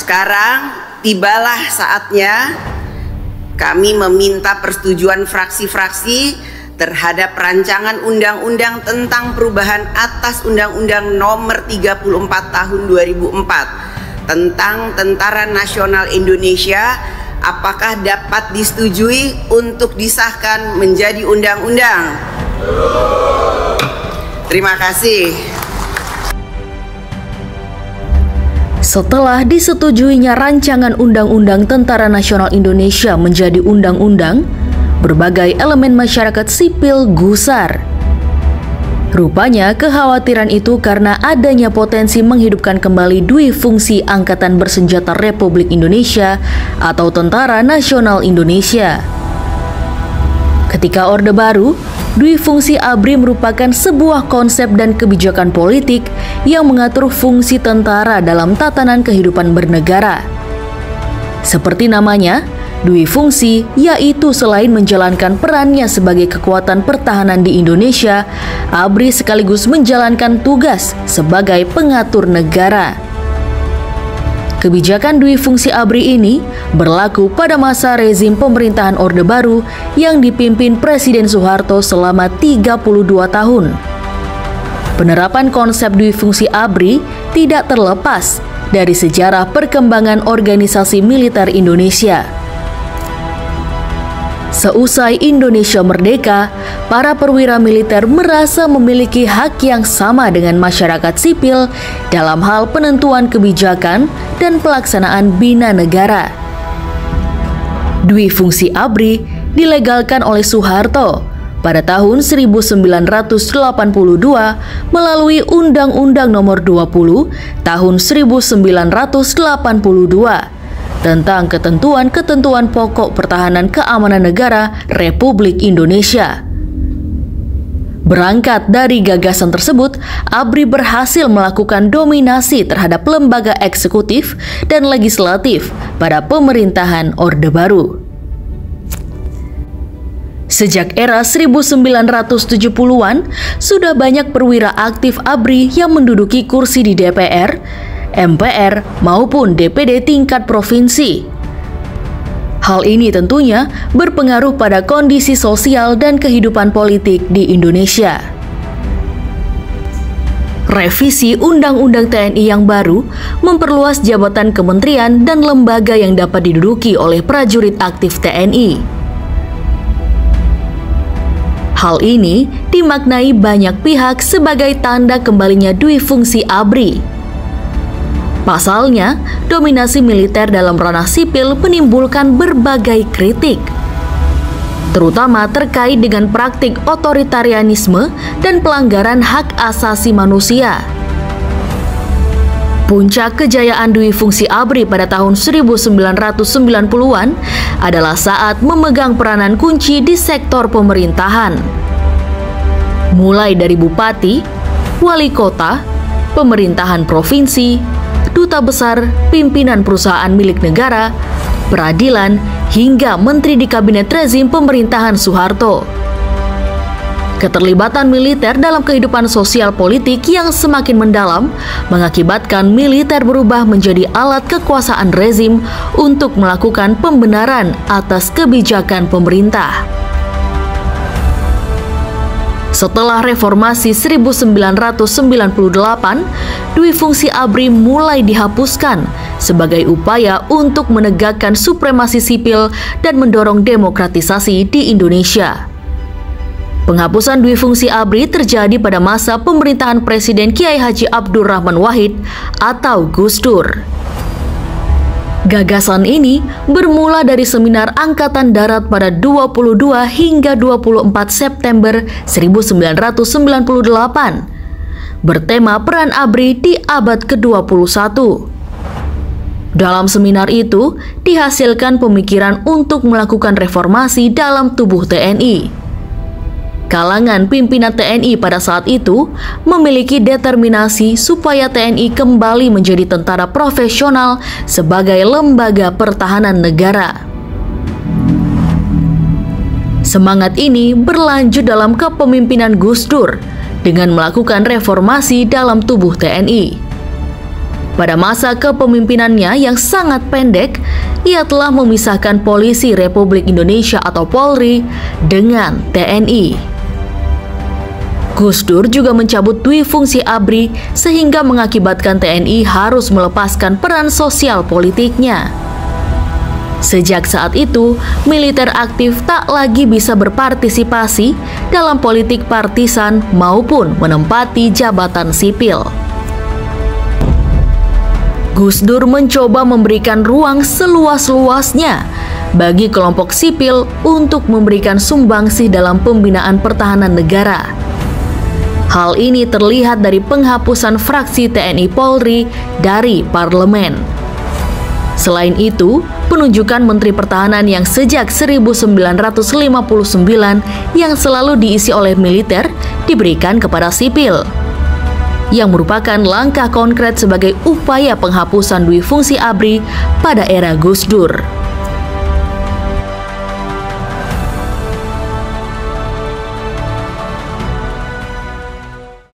Sekarang tibalah saatnya kami meminta persetujuan fraksi-fraksi terhadap rancangan undang-undang tentang perubahan atas Undang-Undang Nomor 34 Tahun 2004 tentang Tentara Nasional Indonesia. Apakah dapat disetujui untuk disahkan menjadi undang-undang? Terima kasih. Setelah disetujuinya rancangan Undang-Undang Tentara Nasional Indonesia menjadi undang-undang, berbagai elemen masyarakat sipil gusar. Rupanya kekhawatiran itu karena adanya potensi menghidupkan kembali dui fungsi Angkatan Bersenjata Republik Indonesia atau Tentara Nasional Indonesia. Ketika Orde Baru, dui fungsi ABRI merupakan sebuah konsep dan kebijakan politik yang mengatur fungsi tentara dalam tatanan kehidupan bernegara. Seperti namanya, dui fungsi yaitu selain menjalankan perannya sebagai kekuatan pertahanan di Indonesia, ABRI sekaligus menjalankan tugas sebagai pengatur negara. Kebijakan dui fungsi ABRI ini berlaku pada masa rezim pemerintahan Orde Baru yang dipimpin Presiden Soeharto selama 32 tahun. Penerapan konsep dui fungsi ABRI tidak terlepas dari sejarah perkembangan organisasi militer Indonesia. Seusai Indonesia merdeka, para perwira militer merasa memiliki hak yang sama dengan masyarakat sipil dalam hal penentuan kebijakan dan pelaksanaan bina negara. Dui fungsi ABRI dilegalkan oleh Soeharto pada tahun 1982 melalui Undang-Undang Nomor 20 tahun 1982 tentang ketentuan-ketentuan pokok pertahanan keamanan negara Republik Indonesia. Berangkat dari gagasan tersebut, ABRI berhasil melakukan dominasi terhadap lembaga eksekutif dan legislatif pada pemerintahan Orde Baru. Sejak era 1970-an, sudah banyak perwira aktif ABRI yang menduduki kursi di DPR, MPR, maupun DPD tingkat provinsi. Hal ini tentunya berpengaruh pada kondisi sosial dan kehidupan politik di Indonesia. Revisi Undang-Undang TNI yang baru memperluas jabatan kementerian dan lembaga yang dapat diduduki oleh prajurit aktif TNI. Hal ini dimaknai banyak pihak sebagai tanda kembalinya dui fungsi ABRI. Pasalnya, dominasi militer dalam ranah sipil menimbulkan berbagai kritik, terutama terkait dengan praktik otoritarianisme dan pelanggaran hak asasi manusia. Puncak kejayaan dui fungsi ABRI pada tahun 1990-an adalah saat memegang peranan kunci di sektor pemerintahan. Mulai dari bupati, wali kota, pemerintahan provinsi, duta besar, pimpinan perusahaan milik negara, peradilan, hingga menteri di kabinet rezim pemerintahan Soeharto. Keterlibatan militer dalam kehidupan sosial politik yang semakin mendalam mengakibatkan militer berubah menjadi alat kekuasaan rezim untuk melakukan pembenaran atas kebijakan pemerintah. Setelah reformasi 1998, dui fungsi ABRI mulai dihapuskan sebagai upaya untuk menegakkan supremasi sipil dan mendorong demokratisasi di Indonesia. Penghapusan dui fungsi ABRI terjadi pada masa pemerintahan Presiden Kiai Haji Abdurrahman Wahid atau Gus Dur. Gagasan ini bermula dari seminar Angkatan Darat pada 22 hingga 24 September 1998, bertema peran ABRI di abad ke-21. Dalam seminar itu, dihasilkan pemikiran untuk melakukan reformasi dalam tubuh TNI. Kalangan pimpinan TNI pada saat itu memiliki determinasi supaya TNI kembali menjadi tentara profesional sebagai lembaga pertahanan negara. Semangat ini berlanjut dalam kepemimpinan Gus Dur dengan melakukan reformasi dalam tubuh TNI. Pada masa kepemimpinannya yang sangat pendek, ia telah memisahkan Polisi Republik Indonesia atau Polri dengan TNI. Gus Dur juga mencabut dui fungsi ABRI sehingga mengakibatkan TNI harus melepaskan peran sosial politiknya. Sejak saat itu, militer aktif tak lagi bisa berpartisipasi dalam politik partisan maupun menempati jabatan sipil. Gus Dur mencoba memberikan ruang seluas-luasnya bagi kelompok sipil untuk memberikan sumbangsih dalam pembinaan pertahanan negara. Hal ini terlihat dari penghapusan fraksi TNI Polri dari parlemen. Selain itu, penunjukan Menteri Pertahanan yang sejak 1959 yang selalu diisi oleh militer diberikan kepada sipil, yang merupakan langkah konkret sebagai upaya penghapusan dui fungsi ABRI pada era Gus Dur.